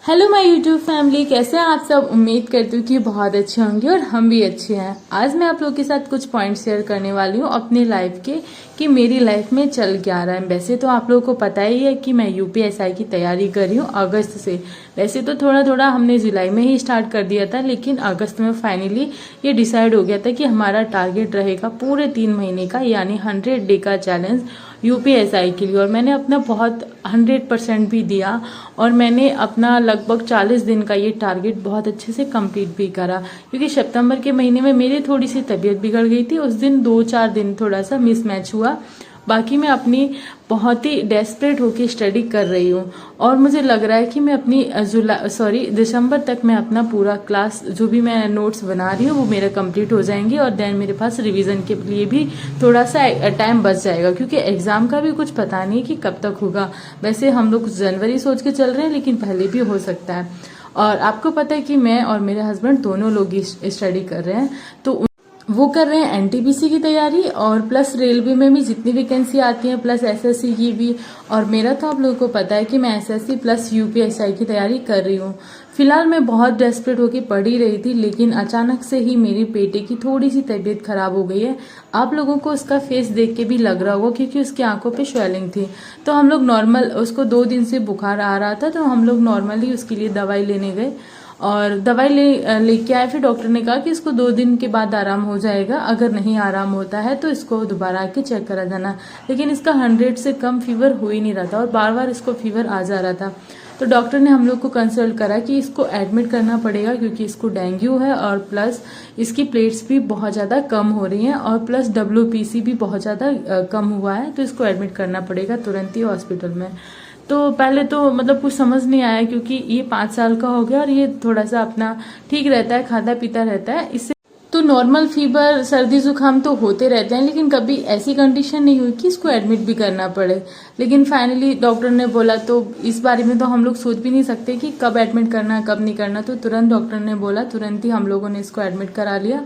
Hello my YouTube family, कैसे हैं आप सब। उम्मीद करती हूँ कि बहुत अच्छे होंगे और हम भी अच्छे हैं। आज मैं आप लोगों के साथ कुछ पॉइंट शेयर करने वाली हूँ अपनी लाइफ के कि मेरी लाइफ में चल क्या रहा है। वैसे तो आप लोगों को पता ही है कि मैं यूपीएसआई की तैयारी कर रही हूँ अगस्त से। वैसे तो थोड़ा थोड़ा हमने जुलाई में ही स्टार्ट कर दिया था, लेकिन अगस्त में फाइनली ये डिसाइड हो गया था कि हमारा टारगेट रहेगा पूरे 3 महीने का, यानी 100 डे का चैलेंज यूपीएसआई के लिए। और मैंने अपना बहुत 100% भी दिया और मैंने अपना लगभग 40 दिन का ये टारगेट बहुत अच्छे से कंप्लीट भी करा। क्योंकि सितंबर के महीने में मेरी थोड़ी सी तबीयत बिगड़ गई थी, उस दिन 2-4 दिन थोड़ा सा मिसमैच हुआ। बाकी मैं अपनी बहुत ही डेस्परेट होकर स्टडी कर रही हूँ और मुझे लग रहा है कि मैं अपनी दिसंबर तक मैं अपना पूरा क्लास जो भी मैं नोट्स बना रही हूँ वो मेरा कंप्लीट हो जाएंगे और देन मेरे पास रिवीजन के लिए भी थोड़ा सा टाइम बच जाएगा। क्योंकि एग्जाम का भी कुछ पता नहीं कि कब तक होगा। वैसे हम लोग जनवरी सोच के चल रहे हैं, लेकिन पहले भी हो सकता है। और आपको पता है कि मैं और मेरे हस्बैंड दोनों लोग ही स्टडी कर रहे हैं, तो वो कर रहे हैं एनटीपीसी की तैयारी और प्लस रेलवे में भी जितनी वैकेंसी आती है, प्लस एसएससी की भी। और मेरा तो आप लोगों को पता है कि मैं एसएससी प्लस यूपीएसआई की तैयारी कर रही हूँ। फिलहाल मैं बहुत डेस्परेट होकर पढ़ ही रही थी, लेकिन अचानक से ही मेरी बेटे की थोड़ी सी तबीयत खराब हो गई है। आप लोगों को उसका फेस देख के भी लग रहा होगा क्योंकि उसकी आंखों पे स्वेलिंग थी। तो हम लोग नॉर्मल, उसको 2 दिन से बुखार आ रहा था, तो हम लोग नॉर्मली उसके लिए दवाई लेने गए और दवाई लेके आए। फिर डॉक्टर ने कहा कि इसको 2 दिन के बाद आराम हो जाएगा, अगर नहीं आराम होता है तो इसको दोबारा आके चेक करा जाना। लेकिन इसका 100 से कम फीवर हो ही नहीं रहा था और बार बार इसको फीवर आ जा रहा था। तो डॉक्टर ने हम लोग को कंसल्ट करा कि इसको एडमिट करना पड़ेगा क्योंकि इसको डेंगू है और प्लस इसकी प्लेट्स भी बहुत ज़्यादा कम हो रही हैं और प्लस WPC भी बहुत ज़्यादा कम हुआ है, तो इसको एडमिट करना पड़ेगा तुरंत ही हॉस्पिटल में। तो पहले तो मतलब कुछ समझ नहीं आया क्योंकि ये 5 साल का हो गया और ये थोड़ा सा अपना ठीक रहता है, खाता पीता रहता है। इससे तो नॉर्मल फीवर सर्दी जुकाम तो होते रहते हैं, लेकिन कभी ऐसी कंडीशन नहीं हुई कि इसको एडमिट भी करना पड़े। लेकिन फाइनली डॉक्टर ने बोला, तो इस बारे में तो हम लोग सोच भी नहीं सकते कि कब एडमिट करना है कब नहीं करना। तो तुरंत डॉक्टर ने बोला, तुरंत ही हम लोगों ने इसको एडमिट करा लिया।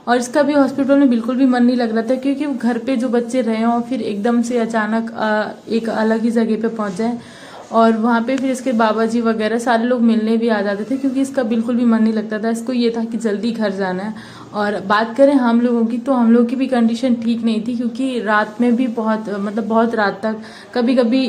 और इसका भी हॉस्पिटल में बिल्कुल भी मन नहीं लग रहा था क्योंकि घर पे जो बच्चे रहे हों फिर एकदम से अचानक एक अलग ही जगह पे पहुंच जाए और वहाँ पे फिर इसके बाबा जी वगैरह सारे लोग मिलने भी आ जाते थे क्योंकि इसका बिल्कुल भी मन नहीं लगता था। इसको ये था कि जल्दी घर जाना है। और बात करें हम लोगों की, तो हम लोग की भी कंडीशन ठीक नहीं थी क्योंकि रात में भी बहुत रात तक, कभी कभी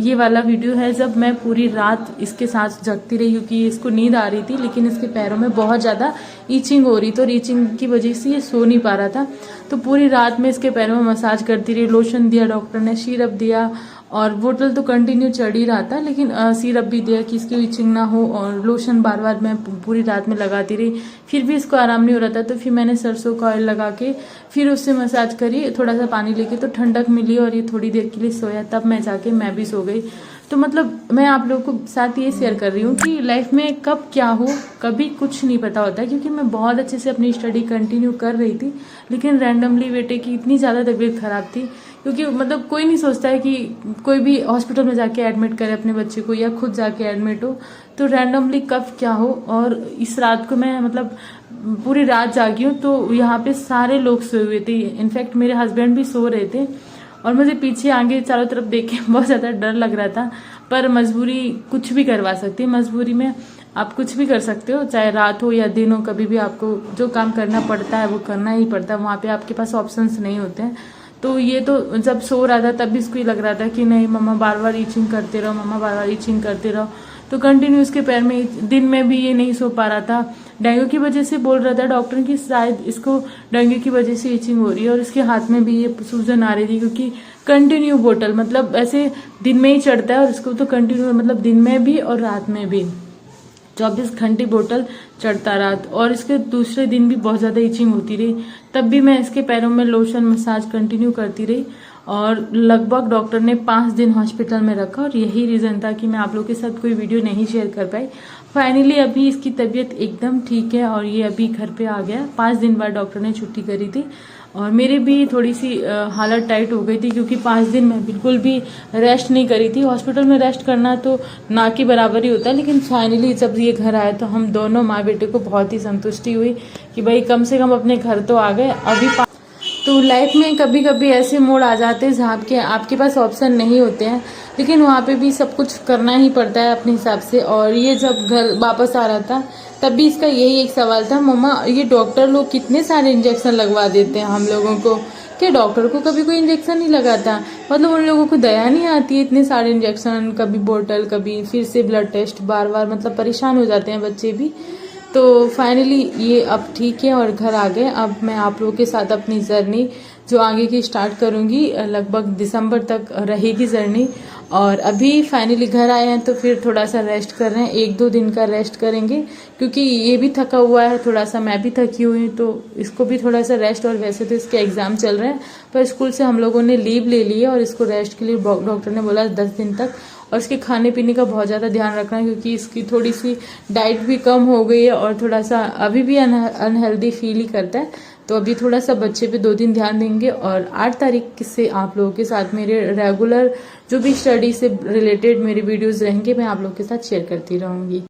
ये वाला वीडियो है जब मैं पूरी रात इसके साथ जगती रही क्योंकि इसको नींद आ रही थी, लेकिन इसके पैरों में बहुत ज़्यादा ईचिंग हो रही, तो ईचिंग की वजह से ये सो नहीं पा रहा था। तो पूरी रात में इसके पैरों में मसाज करती रही, लोशन दिया डॉक्टर ने, सिरप दिया और बोतल तो कंटिन्यू चढ़ ही रहा था, लेकिन सिरप भी दिया कि इसकी इचिंग ना हो और लोशन बार बार मैं पूरी रात में लगाती रही। फिर भी इसको आराम नहीं हो रहा था, तो फिर मैंने सरसों का ऑयल लगा के फिर उससे मसाज करी, थोड़ा सा पानी लेके, तो ठंडक मिली और ये थोड़ी देर के लिए सोया। तब मैं भी सो गई। तो मतलब मैं आप लोगों को साथ ये शेयर कर रही हूँ कि लाइफ में कब क्या हो कभी कुछ नहीं पता होता है। क्योंकि मैं बहुत अच्छे से अपनी स्टडी कंटिन्यू कर रही थी, लेकिन रैंडमली बेटे की इतनी ज़्यादा तबीयत खराब थी क्योंकि मतलब कोई नहीं सोचता है कि कोई भी हॉस्पिटल में जाके एडमिट करे अपने बच्चे को या खुद जाके एडमिट हो, तो रैंडमली कब क्या हो। और इस रात को मैं मतलब पूरी रात जागी हूँ, तो यहाँ पे सारे लोग सोए हुए थे, इनफैक्ट मेरे हस्बैंड भी सो रहे थे और मुझे पीछे आगे चारों तरफ देख के बहुत ज़्यादा डर लग रहा था। पर मजबूरी कुछ भी करवा सकती है, मजबूरी में आप कुछ भी कर सकते हो, चाहे रात हो या दिन हो, कभी भी आपको जो काम करना पड़ता है वो करना ही पड़ता है। वहाँ पे आपके पास ऑप्शंस नहीं होते हैं। तो ये तो जब सो रहा था तब भी इसको ही लग रहा था कि नहीं मम्मा बार बार ईचिंग करते रहो, मम्मा बार बार ईचिंग करते रहो। तो कंटिन्यू इसके पैर में, दिन में भी ये नहीं सो पा रहा था। डेंगू की वजह से बोल रहा था डॉक्टर कि शायद इसको डेंगू की वजह से ईचिंग हो रही है। और इसके हाथ में भी ये सूजन आ रही थी क्योंकि कंटिन्यू बोतल, मतलब ऐसे दिन में ही चढ़ता है और इसको तो कंटिन्यू मतलब दिन में भी और रात में भी 24 घंटे बोतल चढ़ता रहा। और इसके दूसरे दिन भी बहुत ज़्यादा इचिंग होती रही, तब भी मैं इसके पैरों में लोशन मसाज कंटिन्यू करती रही। और लगभग डॉक्टर ने 5 दिन हॉस्पिटल में रखा और यही रीज़न था कि मैं आप लोगों के साथ कोई वीडियो नहीं शेयर कर पाई। फाइनली अभी इसकी तबीयत एकदम ठीक है और ये अभी घर पे आ गया। 5 दिन बाद डॉक्टर ने छुट्टी करी थी और मेरी भी थोड़ी सी हालत टाइट हो गई थी क्योंकि 5 दिन मैं बिल्कुल भी रेस्ट नहीं करी थी। हॉस्पिटल में रेस्ट करना तो ना के बराबर ही होता है, लेकिन फाइनली जब ये घर आया तो हम दोनों माँ बेटे को बहुत ही संतुष्टि हुई कि भाई कम से कम अपने घर तो आ गए। अभी तो लाइफ में कभी कभी ऐसे मोड़ आ जाते हैं जहाँ के आपके पास ऑप्शन नहीं होते हैं, लेकिन वहाँ पे भी सब कुछ करना ही पड़ता है अपने हिसाब से। और ये जब घर वापस आ रहा था तब भी इसका यही एक सवाल था, मम्मा ये डॉक्टर लोग कितने सारे इंजेक्शन लगवा देते हैं हम लोगों को, कि डॉक्टर को कभी कोई इंजेक्शन नहीं लगाता। मतलब उन लोगों को दया नहीं आती है, इतने सारे इंजेक्शन, कभी बोतल, कभी फिर से ब्लड टेस्ट, बार बार, मतलब परेशान हो जाते हैं बच्चे भी। तो फाइनली ये अब ठीक है और घर आ गए। अब मैं आप लोगों के साथ अपनी जर्नी जो आगे की स्टार्ट करूंगी, लगभग दिसंबर तक रहेगी जर्नी। और अभी फाइनली घर आए हैं तो फिर थोड़ा सा रेस्ट कर रहे हैं, 1-2 दिन का रेस्ट करेंगे, क्योंकि ये भी थका हुआ है थोड़ा सा, मैं भी थकी हुई हूँ, तो इसको भी थोड़ा सा रेस्ट। और वैसे तो इसके एग्जाम चल रहे हैं, पर स्कूल से हम लोगों ने लीव ले ली है और इसको रेस्ट के लिए डॉक्टर ने बोला 10 दिन तक। और इसके खाने पीने का बहुत ज़्यादा ध्यान रखना है, क्योंकि इसकी थोड़ी सी डाइट भी कम हो गई है और थोड़ा सा अभी भी अनहेल्दी फील ही करता है। तो अभी थोड़ा सा बच्चे पे 2 दिन ध्यान देंगे। और 8 तारीख से आप लोगों के साथ मेरे रेगुलर जो भी स्टडी से रिलेटेड मेरे वीडियोस रहेंगे, मैं आप लोगों के साथ शेयर करती रहूँगी।